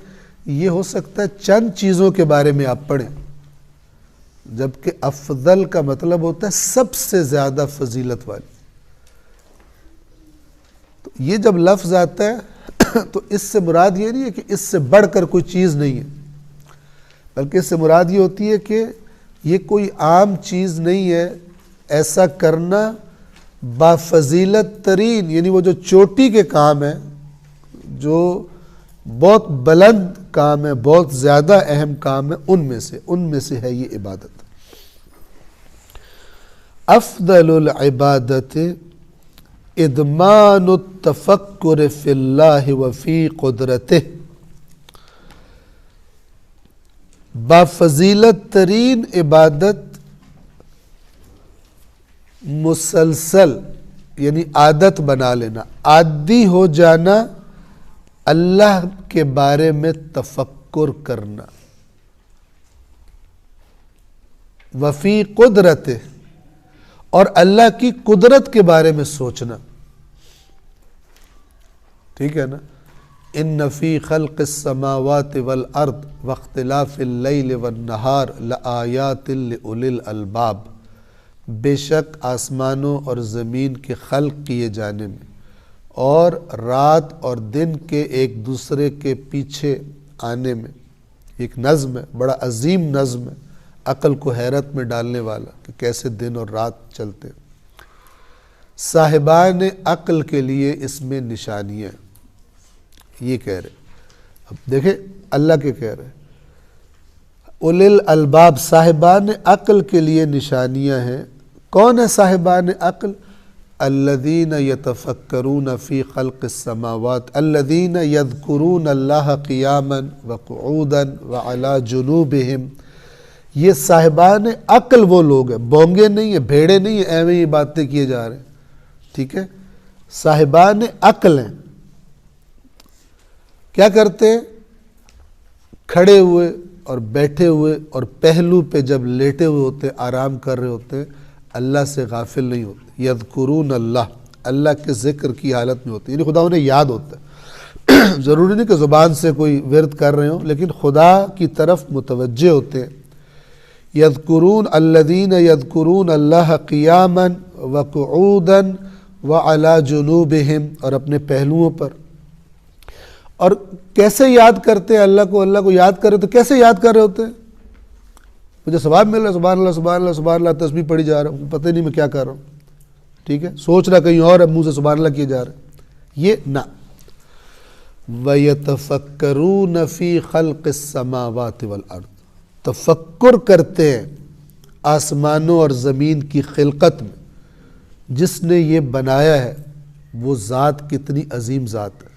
یہ ہو سکتا ہے چند چیزوں کے بارے میں آپ پڑھیں، جبکہ افضل کا مطلب ہوتا ہے سب سے زیادہ فضیلت والی۔ تو یہ جب لفظ آتا ہے تو اس سے مراد یہ نہیں ہے کہ اس سے بڑھ کر کوئی چیز نہیں ہے، بلکہ اس سے مراد یہ ہوتی ہے کہ یہ کوئی عام چیز نہیں ہے، ایسا کرنا بافضیلت ترین، یعنی وہ جو چوٹی کے کام ہیں، جو بہت بلند کام ہے، بہت زیادہ اہم کام ہے، ان میں سے ہے یہ عبادت۔ افضل العبادت ادمان التفکر فی اللہ وفی قدرتہ، بافضیلت ترین عبادت مسلسل یعنی عادت بنا لینا، عادی ہو جانا اللہ کے بارے میں تفکر کرنا، وفی قدرت اور اللہ کی قدرت کے بارے میں سوچنا، ٹھیک ہے نا۔ ان فی خلق السماوات والارض واختلاف اللیل والنہار لآیات لأولی الالباب، بے شک آسمانوں اور زمین کے خلق کیے جانے میں اور رات اور دن کے ایک دوسرے کے پیچھے آنے میں ایک نظم ہے، بڑا عظیم نظم ہے، عقل کو حیرت میں ڈالنے والا کہ کیسے دن اور رات چلتے ہیں۔ صاحبان عقل کے لیے اس میں نشانیاں، یہ کہہ رہے، اب دیکھیں اللہ کے کہہ رہے، اولی الالباب، صاحبان عقل کے لیے نشانیاں ہیں۔ کون ہے صاحبان عقل؟ الذین یتفکرون فی خلق السماوات، الذین یذکرون اللہ قیاما وقعودا وعلی جنوبہم، یہ صاحبان عقل وہ لوگ ہیں، بونگے نہیں ہیں، بھیڑے نہیں ہیں، ایویں ہی باتیں کیے جا رہے ہیں، ٹھیک ہے، صاحبان عقل ہیں۔ کیا کرتے ہیں؟ کھڑے ہوئے اور بیٹھے ہوئے اور پہلو پہ جب لیٹے ہوئے ہوتے، آرام کر رہے ہوتے، اللہ سے غافل نہیں ہوتے۔ یذکرون اللہ، اللہ کے ذکر کی حالت میں ہوتے، یعنی خدا انہیں یاد ہوتا ہے، ضروری نہیں کہ زبان سے کوئی ورد کر رہے ہوں، لیکن خدا کی طرف متوجہ ہوتے ہیں۔ یذکرون الذین یذکرون اللہ قیاما وقعودا وعلی جنوبہم، اور اپنے پہلوؤں پر۔ اور کیسے یاد کرتے ہیں اللہ کو؟ اللہ کو یاد کر رہے تو کیسے یاد کر رہے ہوتے ہیں؟ مجھے ثواب مل رہا ہے، سبحان اللہ سبحان اللہ سبحان اللہ، تسبیح پڑھی جا رہا ہوں، پتہ نہیں میں کیا کر رہا ہوں، ٹھیک ہے، سوچ رہا کہیں اور ہے، منہ سے سبحان اللہ کیے جا رہا ہے، یہ نہ۔ وَيَتَفَكَّرُونَ فِي خَلْقِ السَّمَاوَاتِ وَالْأَرْضِ، تفکر کرتے ہیں آسمانوں اور زمین کی خلقت میں، جس نے یہ بنایا ہے وہ ذات کتنی عظیم ذات ہے،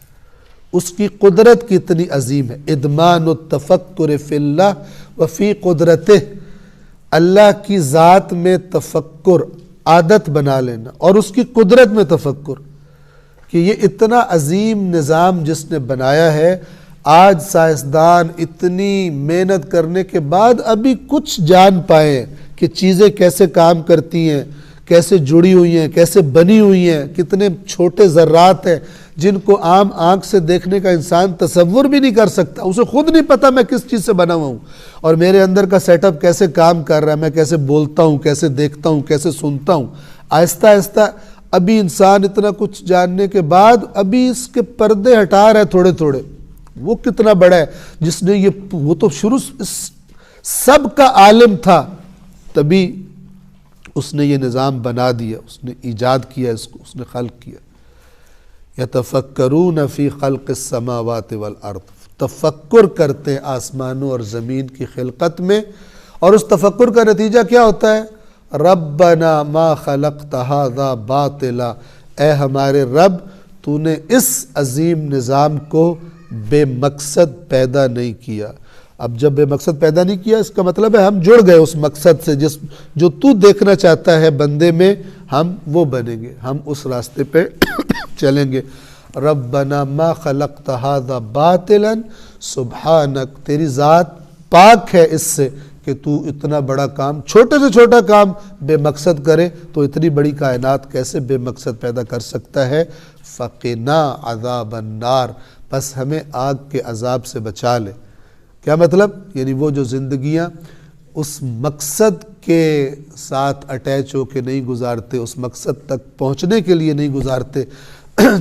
اس کی قدرت کتنی عظیم ہے۔ ادمان التفکر فی اللہ وفی قدرتہ، اللہ کی ذات میں تفکر، عادت بنا لینا، اور اس کی قدرت میں تفکر، کہ یہ اتنا عظیم نظام جس نے بنایا ہے، آج سائنسدان اتنی محنت کرنے کے بعد ابھی کچھ جان پائے کہ چیزیں کیسے کام کرتی ہیں، کیسے جڑی ہوئی ہیں، کیسے بنی ہوئی ہیں، کتنے چھوٹے ذرات ہیں جن کو عام آنکھ سے دیکھنے کا انسان تصور بھی نہیں کر سکتا، اسے خود نہیں پتا میں کس چیز سے بنا ہوا ہوں، اور میرے اندر کا سیٹ اپ کیسے کام کر رہا ہے، میں کیسے بولتا ہوں، کیسے دیکھتا ہوں، کیسے سنتا ہوں۔ آہستہ آہستہ ابھی انسان اتنا کچھ جاننے کے بعد ابھی اس کے پردے ہٹا رہا ہے تھوڑے تھوڑے۔ وہ کتنا بڑا ہے جس نے یہ، وہ تو شروع سب کا عالم تھا، تبھی اس نے یہ نظام بنا دیا، اس نے ایجاد کیا اس کو، اس نے خلق کیا۔ یتفکرون فی خلق السماوات والارض، تفکر کرتے ہیں آسمانوں اور زمین کی خلقت میں، اور اس تفکر کا نتیجہ کیا ہوتا ہے؟ ربنا ما خلقت ھذا باطلا، اے ہمارے رب تو نے اس عظیم نظام کو بے مقصد پیدا نہیں کیا۔ اب جب بے مقصد پیدا نہیں کیا، اس کا مطلب ہے ہم جڑ گئے اس مقصد سے، جو تو دیکھنا چاہتا ہے بندے میں، ہم وہ بنیں گے، ہم اس راستے پہ چلیں گے۔ ربنا ما خلقت ھذا باطلا سبحانک، تیری ذات پاک ہے اس سے کہ تو اتنا بڑا کام، چھوٹے سے چھوٹا کام بے مقصد کرے، تو اتنی بڑی کائنات کیسے بے مقصد پیدا کر سکتا ہے؟ فقنا عذاب النار، بس ہمیں آگ کے عذاب سے بچا لے۔ کیا مطلب؟ یعنی وہ جو زندگیاں اس مقصد کے ساتھ اٹیچ ہو کے نہیں گزارتے، اس مقصد تک پہنچنے کے لیے نہیں گزارتے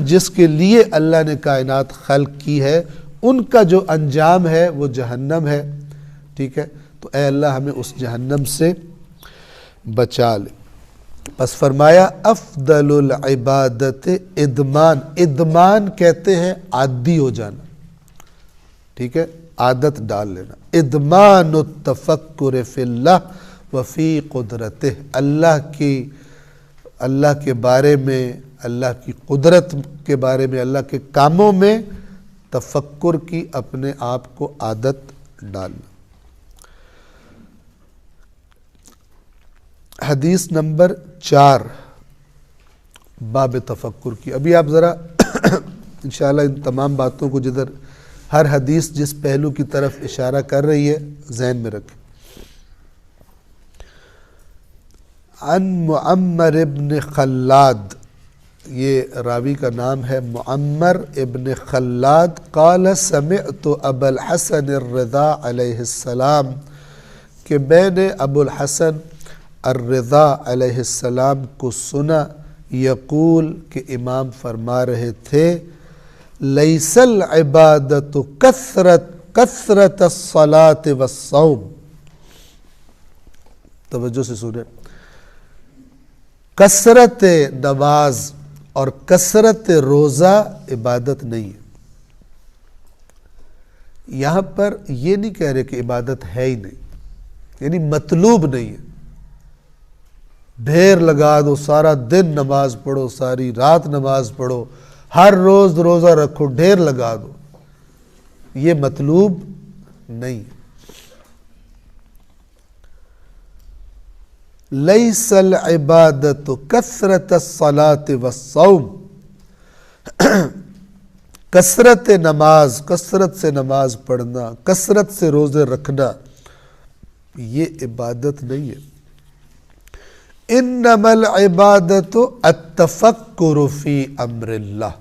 جس کے لیے اللہ نے کائنات خلق کی ہے، ان کا جو انجام ہے وہ جہنم ہے۔ ٹھیک ہے، تو اے اللہ ہمیں اس جہنم سے بچا لے۔ پس فرمایا افضل العبادت ادمان، ادمان کہتے ہیں عادی ہو جانا، ٹھیک ہے، عادت ڈال لینا۔ ادمان التفکر فی اللہ وفی قدرتہ، اللہ کے بارے میں، اللہ کی قدرت کے بارے میں، اللہ کے کاموں میں تفکر کی اپنے آپ کو عادت ڈالنا۔ حدیث نمبر 4 باب تفکر کی۔ ابھی آپ ذرا انشاءاللہ ان تمام باتوں کو، جدھر ہر حدیث جس پہلو کی طرف اشارہ کر رہی ہے، ذہن میں رکھیں۔ عن معمر ابن خلاد، یہ راوی کا نام ہے معمر ابن خلاد، قال سمعت ابا الحسن الرضا علیہ السلام، کہ میں نے ابو الحسن الرضا علیہ السلام کو سنا، یقول، کہ امام فرما رہے تھے، لیس العبادت کثرت الصلاة والصوم، توجہ سے سنیں، کثرت نماز اور کثرت روزہ عبادت نہیں ہے۔ یہاں پر یہ نہیں کہہ رہے کہ عبادت ہے ہی نہیں، یعنی مطلوب نہیں ہے، ڈھیر لگا دو، سارا دن نماز پڑھو، ساری رات نماز پڑھو، ہر روز روزہ رکھو، ڈھیر لگا دو، یہ مطلوب نہیں ہے۔ لیس العبادت کثرت الصلاة والصوم، کثرت نماز، کثرت سے نماز پڑھنا، کثرت سے روزے رکھنا، یہ عبادت نہیں ہے۔ انما العبادت التفکر فی امر اللہ،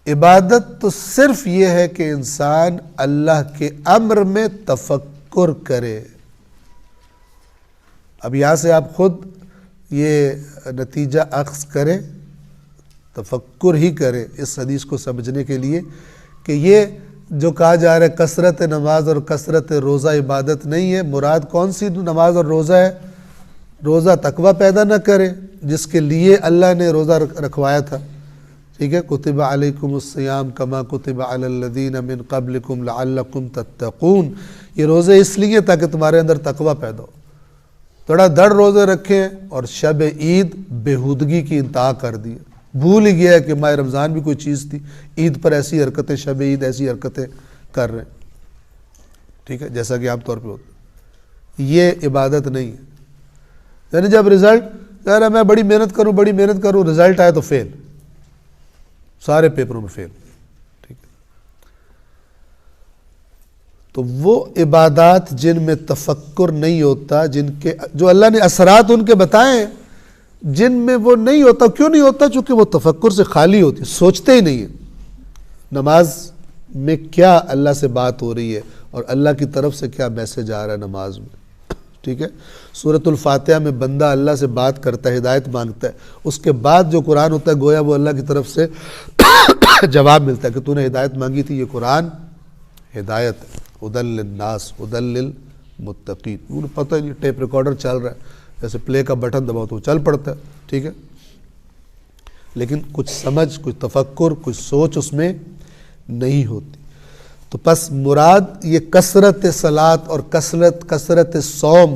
عبادت تو صرف یہ ہے کہ انسان اللہ کے امر میں تفکر کرے۔ اب یہاں سے آپ خود یہ نتیجہ اخذ کریں، تفکر ہی کریں اس حدیث کو سمجھنے کے لیے، کہ یہ جو کہا جا رہا ہے کثرت نماز اور کثرت روزہ عبادت نہیں ہے، مراد کون سی نماز اور روزہ ہے؟ روزہ تقوی پیدا نہ کرے، جس کے لیے اللہ نے روزہ رکھوایا تھا، ٹھیک ہے، کتب علیکم الصیام کما کتب علی الذین من قبلکم لعلکم تتقون، یہ روزے اس لیے تاکہ تمہارے اندر تقوی پیدا ہو۔ تھوڑا دڑ روزے رکھیں اور شب عید بےہودگی کی انتہا کر دی، بھول ہی گیا کہ ماہ رمضان بھی کوئی چیز تھی، عید پر ایسی حرکتیں، شب عید ایسی حرکتیں کر رہے ہیں، ٹھیک ہے، جیسا کہ عام طور پہ ہوتا ہے۔ یہ عبادت نہیں ہے، یعنی جب رزلٹ، یار میں بڑی محنت کروں، رزلٹ آئے تو فیل، سارے پیپروں میں فیل، ٹھیک ہے۔ تو وہ عبادات جن میں تفکر نہیں ہوتا، جن کے جو اللہ نے اثرات ان کے بتائے ہیں، جن میں وہ نہیں ہوتا، کیوں نہیں ہوتا؟ چونکہ وہ تفکر سے خالی ہوتی، سوچتے ہی نہیں ہیں نماز میں کیا اللہ سے بات ہو رہی ہے اور اللہ کی طرف سے کیا میسج آ رہا ہے نماز میں، ٹھیک ہے۔ سورۃ الفاتحہ میں بندہ اللہ سے بات کرتا ہے، ہدایت مانگتا ہے، اس کے بعد جو قرآن ہوتا ہے گویا وہ اللہ کی طرف سے جواب ملتا ہے کہ تو نے ہدایت مانگی تھی، یہ قرآن ہدایت ہے، ہدی للناس ہدی للمتقین۔ انہیں پتہ ہے یہ ٹیپ ریکارڈر چل رہا ہے، جیسے پلے کا بٹن دباؤ تو چل پڑتا ہے، ٹھیک ہے، لیکن کچھ سمجھ، کچھ تفکر، کچھ سوچ اس میں نہیں ہوتی۔ تو پس مراد یہ کثرت صلات اور کثرت صوم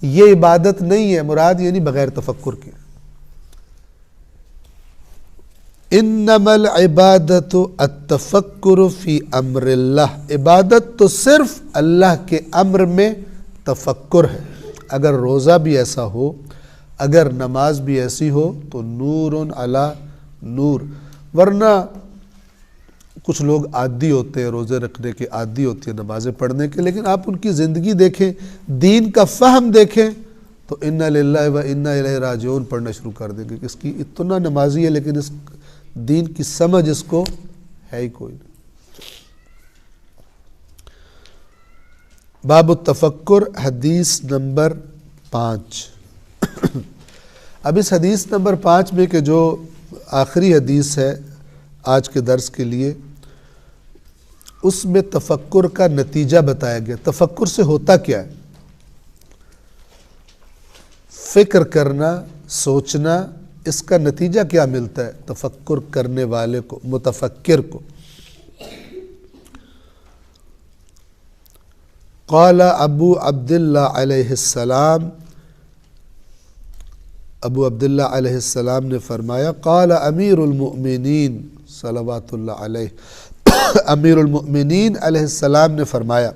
یہ عبادت نہیں ہے، مراد یہ نہیں بغیر تفکر کے۔ انما العبادت التفکر فی امر اللہ، عبادت تو صرف اللہ کے امر میں تفکر ہے۔ اگر روزہ بھی ایسا ہو، اگر نماز بھی ایسی ہو تو نور علی نور، ورنہ کچھ لوگ عادی ہوتے ہیں، روزے رکھنے کے عادی ہوتی ہیں، نمازیں پڑھنے کے، لیکن آپ ان کی زندگی دیکھیں، دین کا فہم دیکھیں تو انا للہ و انا الیہ راجعون پڑھنا شروع کر دیں گے۔ اس کی اتنا نمازی ہے لیکن اس دین کی سمجھ اس کو ہے ہی کوئی نہیں۔ باب التفکر، حدیث نمبر 5۔ اب اس حدیث نمبر 5 میں کہ جو آخری حدیث ہے آج کے درس کے لیے، اس میں تفکر کا نتیجہ بتایا گیا۔ تفکر سے ہوتا کیا ہے؟ فکر کرنا، سوچنا، اس کا نتیجہ کیا ملتا ہے تفکر کرنے والے کو، متفکر کو؟ قال ابو عبداللہ علیہ السلام، ابو عبداللہ علیہ السلام نے فرمایا، قال امیر المؤمنین صلوات اللہ علیہ، امیر المؤمنین علیہ السلام نے فرمایا،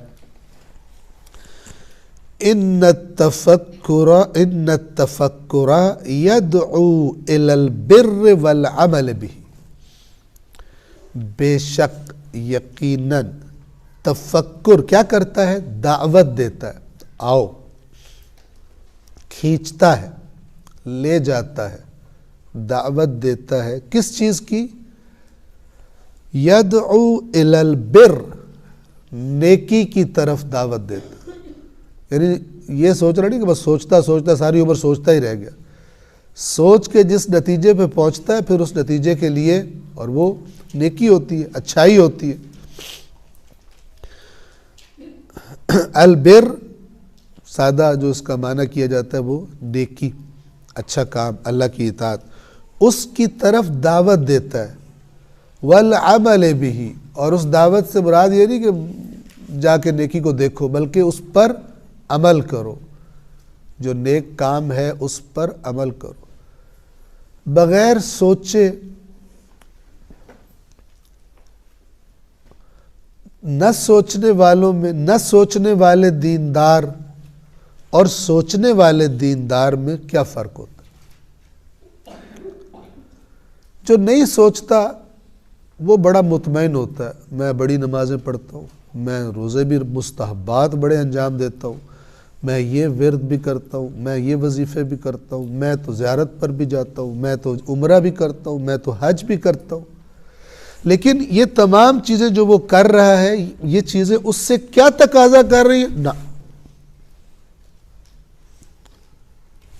ان التفکر یدعو الی البر والعمل به، بے شک یقیناً تفکر کیا کرتا ہے؟ دعوت دیتا ہے، آؤ، کھینچتا ہے، لے جاتا ہے، دعوت دیتا ہے، کس چیز کی؟ یدعو الی البر، نیکی کی طرف دعوت دیتا ہے۔ یعنی یہ سوچ رہا نہیں کہ بس سوچتا سوچتا ساری عمر سوچتا ہی رہ گیا، سوچ کے جس نتیجے پہ پہنچتا ہے پھر اس نتیجے کے لیے، اور وہ نیکی ہوتی ہے، اچھائی ہوتی ہے۔ البر سادہ جو اس کا معنی کیا جاتا ہے وہ نیکی، اچھا کام، اللہ کی اطاعت، اس کی طرف دعوت دیتا ہے۔ والعمل به، اور اس دعوت سے مراد یہ نہیں کہ جا کے نیکی کو دیکھو، بلکہ اس پر عمل کرو، جو نیک کام ہے اس پر عمل کرو، بغیر سوچے۔ نہ سوچنے والوں میں، نہ سوچنے والے دیندار اور سوچنے والے دیندار میں کیا فرق ہوتا ہے؟ جو نہیں سوچتا وہ بڑا مطمئن ہوتا ہے، میں بڑی نمازیں پڑھتا ہوں، میں روزے بھی مستحبات بڑے انجام دیتا ہوں، میں یہ ورد بھی کرتا ہوں، میں یہ وظیفے بھی کرتا ہوں، میں تو زیارت پر بھی جاتا ہوں، میں تو عمرہ بھی کرتا ہوں، میں تو حج بھی کرتا ہوں، لیکن یہ تمام چیزیں جو وہ کر رہا ہے، یہ چیزیں اس سے کیا تقاضا کر رہی ہیں؟ نہ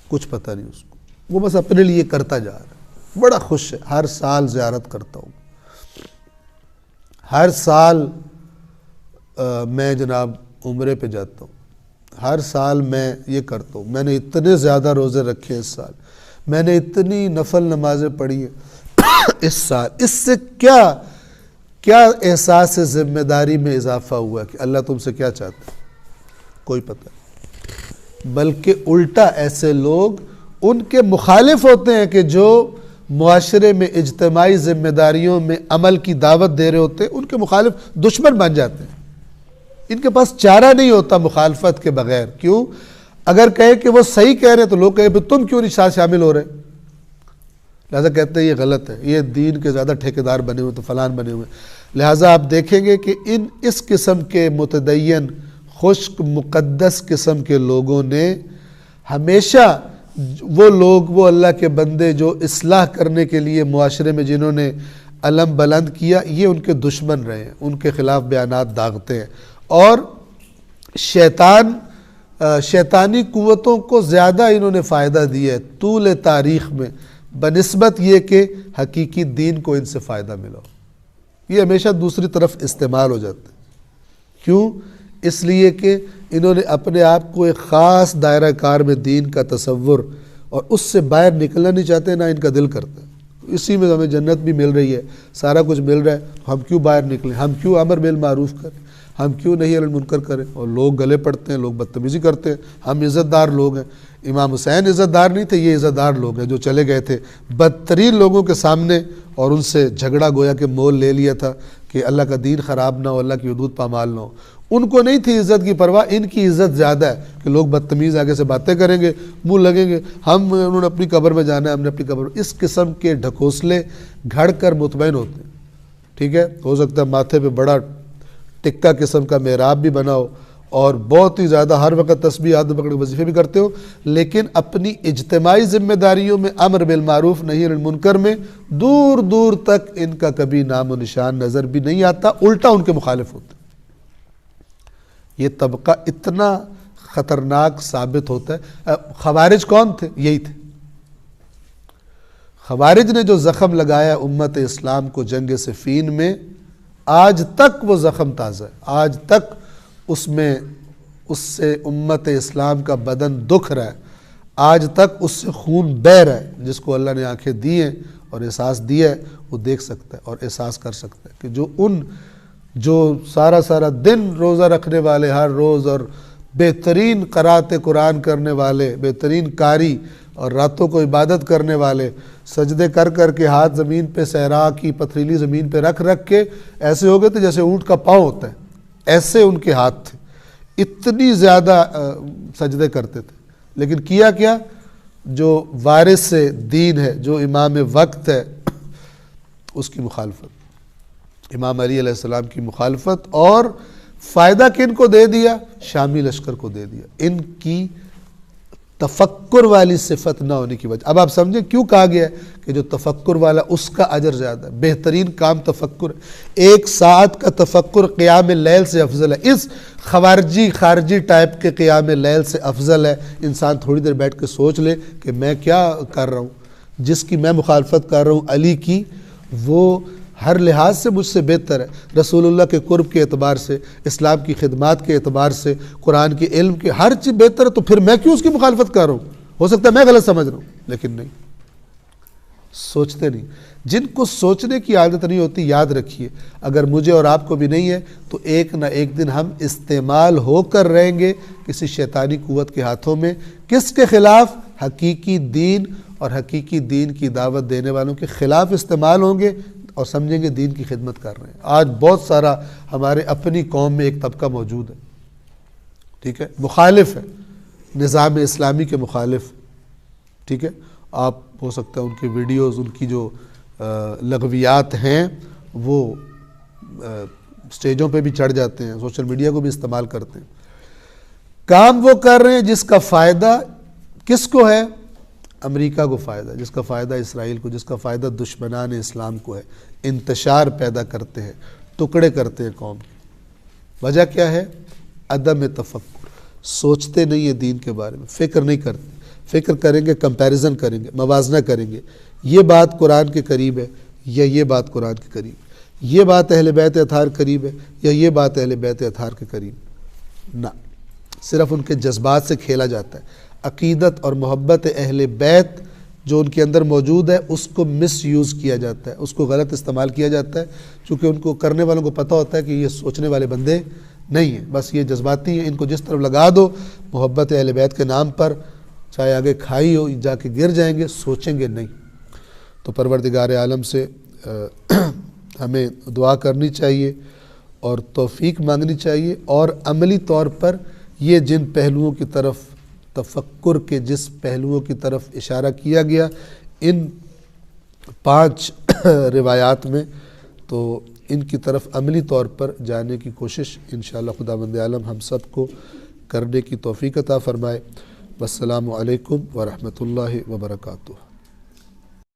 کچھ پتہ نہیں اس کو، وہ بس اپنے لیے کرتا جا رہا ہے، بڑا خوش ہے، ہر سال زیارت کرتا ہوں، ہر سال میں جناب عمرے پہ جاتا ہوں، ہر سال میں یہ کرتا ہوں، میں نے اتنے زیادہ روزے رکھے اس سال، میں نے اتنی نفل نمازیں پڑھی ہیں اس سال۔ اس سے کیا احساس ذمہ داری میں اضافہ ہوا کہ اللہ تم سے کیا چاہتا ہے؟ کوئی پتہ نہیں، بلکہ الٹا ایسے لوگ ان کے مخالف ہوتے ہیں کہ جو معاشرے میں اجتماعی ذمہ داریوں میں عمل کی دعوت دے رہے ہوتے ہیں، ان کے مخالف دشمن بن جاتے ہیں، ان کے پاس چارہ نہیں ہوتا مخالفت کے بغیر۔ کیوں؟ اگر کہے کہ وہ صحیح کہہ رہے ہیں تو لوگ کہیں پھر تم کیوں نہیں ساتھ شامل ہو رہے؟ لہذا کہتے ہیں یہ غلط ہے، یہ دین کے زیادہ ٹھیکیدار بنے ہوئے تو فلان بنے ہوئے۔ لہذا آپ دیکھیں گے کہ اس قسم کے متدین، خشک مقدس قسم کے لوگوں نے ہمیشہ، وہ اللہ کے بندے جو اصلاح کرنے کے لیے معاشرے میں جنہوں نے علم بلند کیا، یہ ان کے دشمن رہے ہیں، ان کے خلاف بیانات داغتے ہیں، اور شیطانی قوتوں کو زیادہ انہوں نے فائدہ دیا ہے طول تاریخ میں، بنسبت یہ کہ حقیقی دین کو ان سے فائدہ ملا ہو۔ یہ ہمیشہ دوسری طرف استعمال ہو جاتا ہے۔ کیوں؟ اس لیے کہ انہوں نے اپنے آپ کو ایک خاص دائرہ کار میں دین کا تصور اور اس سے باہر نکلنا نہیں چاہتے، نہ ان کا دل کرتا ہے۔ اسی میں ہمیں جنت بھی مل رہی ہے، سارا کچھ مل رہا ہے، ہم کیوں باہر نکلیں، ہم کیوں امر بالمعروف کریں، ہم کیوں نہیں عن المنکر کریں؟ اور لوگ گلے پڑتے ہیں، لوگ بدتمیزی کرتے ہیں۔ ہم عزت دار لوگ ہیں، امام حسین عزت دار نہیں تھے، یہ عزت دار لوگ ہیں جو چلے گئے تھے بدترین لوگوں کے سامنے اور ان سے جھگڑا گویا کہ مول لے لیا تھا کہ اللہ کا دین خراب نہ ہو، اللہ کی حدود پامال نہ ہو۔ ان کو نہیں تھی عزت کی پرواہ، ان کی عزت زیادہ ہے کہ لوگ بدتمیز آگے سے باتیں کریں گے، منہ لگیں گے، انہوں نے اپنی قبر میں جانا ہے، ہم نے اپنی قبر میں۔ اس قسم کے ڈھکوسلے گھڑ کر مطمئن ہوتے ہیں، ٹھیک ہے؟ ہو سکتا ہے ماتھے پہ بڑا ٹکا قسم کا محراب بھی بنا ہو اور بہت ہی زیادہ ہر وقت تسبیح ہاتھ میں پکڑ کے وظیفے بھی کرتے ہو، لیکن اپنی اجتماعی ذمہ داریوں میں امر بالمعروف نہی عن المنکر میں دور دور تک ان کا کبھی نام و نشان نظر بھی نہیں آتا، الٹا ان کے مخالف ہوتے ہیں۔ یہ طبقہ اتنا خطرناک ثابت ہوتا ہے۔ خوارج کون تھے؟ یہی تھے۔ خوارج نے جو زخم لگایا امت اسلام کو جنگ صفین میں، آج تک وہ زخم تازہ ہے، آج تک اس سے امت اسلام کا بدن دکھ رہا ہے، آج تک اس سے خون بہہ رہا ہے۔ جس کو اللہ نے آنکھیں دی ہیں اور احساس دیا ہے وہ دیکھ سکتا ہے اور احساس کر سکتا ہے کہ جو سارا دن روزہ رکھنے والے، ہر روز، اور بہترین قرأت قرآن کرنے والے، بہترین قاری، اور راتوں کو عبادت کرنے والے، سجدے کر کر کے ہاتھ زمین پہ صحرا کی پتھریلی زمین پہ رکھ کے ایسے ہو گئے تھے جیسے اونٹ کا پاؤں ہوتا ہے، ایسے ان کے ہاتھ تھے، اتنی زیادہ سجدے کرتے تھے۔ لیکن کیا کیا؟ جو وارث دین ہے، جو امام وقت ہے، اس کی مخالفت، امام علی علیہ السلام کی مخالفت، اور فائدہ کن کو دے دیا؟ شامی لشکر کو دے دیا، ان کی تفکر والی صفت نہ ہونے کی وجہ۔ اب آپ سمجھیں کیوں کہا گیا ہے کہ جو تفکر والا اس کا اجر زیادہ ہے، بہترین کام تفکر ہے۔ 1 ساعت کا تفکر قیام اللیل سے افضل ہے، اس خارجی ٹائپ کے قیام اللیل سے افضل ہے۔ انسان تھوڑی دیر بیٹھ کے سوچ لے کہ میں کیا کر رہا ہوں، جس کی میں مخالفت کر رہا ہوں علی کی، وہ ہر لحاظ سے مجھ سے بہتر ہے، رسول اللہ کے قرب کے اعتبار سے، اسلام کی خدمات کے اعتبار سے، قرآن کے علم کے، ہر چیز بہتر ہے، تو پھر میں کیوں اس کی مخالفت کر رہا ہوں؟ ہو سکتا ہے میں غلط سمجھ رہا ہوں، لیکن نہیں، سوچتے نہیں۔ جن کو سوچنے کی عادت نہیں ہوتی، یاد رکھیے اگر مجھے اور آپ کو بھی نہیں ہے تو ایک نہ ایک دن ہم استعمال ہو کر رہیں گے کسی شیطانی قوت کے ہاتھوں میں۔ کس کے خلاف؟ حقیقی دین اور حقیقی دین کی دعوت دینے والوں کے خلاف استعمال ہوں گے، اور سمجھیں گے دین کی خدمت کر رہے ہیں۔ آج بہت سارا ہمارے اپنی قوم میں ایک طبقہ موجود ہے، ٹھیک ہے، مخالف ہے، نظام اسلامی کے مخالف، ٹھیک ہے۔ آپ ہو سکتا ہے ان کی ویڈیوز، ان کی جو لغویات ہیں وہ سٹیجوں پہ بھی چڑھ جاتے ہیں، سوشل میڈیا کو بھی استعمال کرتے ہیں۔ کام وہ کر رہے ہیں جس کا فائدہ کس کو ہے؟ امریکہ کو فائدہ، جس کا فائدہ اسرائیل کو، جس کا فائدہ دشمنان اسلام کو ہے۔ انتشار پیدا کرتے ہیں، ٹکڑے کرتے ہیں قوم کی۔ وجہ کیا ہے؟ عدم تفکر، سوچتے نہیں ہیں دین کے بارے میں، فکر نہیں کرتے۔ فکر کریں گے، کمپیریزن کریں گے، موازنہ کریں گے، یہ بات قرآن کے قریب ہے یا یہ بات قرآن کے قریب ہے، یہ بات اہل بیت اطہار قریب ہے یا یہ بات اہل بیت اطہار کے قریب۔ نہ، صرف ان کے جذبات سے کھیلا جاتا ہے۔ عقیدت اور محبت اہل بیت جو ان کے اندر موجود ہے اس کو مس یوز کیا جاتا ہے، اس کو غلط استعمال کیا جاتا ہے، چونکہ ان کو کرنے والوں کو پتہ ہوتا ہے کہ یہ سوچنے والے بندے نہیں ہیں، بس یہ جذباتی ہیں، ان کو جس طرف لگا دو محبت اہل بیت کے نام پر، چاہے آگے کھائی ہو جا کے گر جائیں گے، سوچیں گے نہیں۔ تو پروردگار عالم سے ہمیں دعا کرنی چاہیے اور توفیق مانگنی چاہیے، اور عملی طور پر یہ جن پہلوؤں کی طرف، تفکر کے جس پہلوؤں کی طرف اشارہ کیا گیا ان 5 روایات میں، تو ان کی طرف عملی طور پر جانے کی کوشش انشاءاللہ خداوند عالم ہم سب کو کرنے کی توفیق عطا فرمائے۔ والسلام علیکم ورحمۃ اللہ وبرکاتہ۔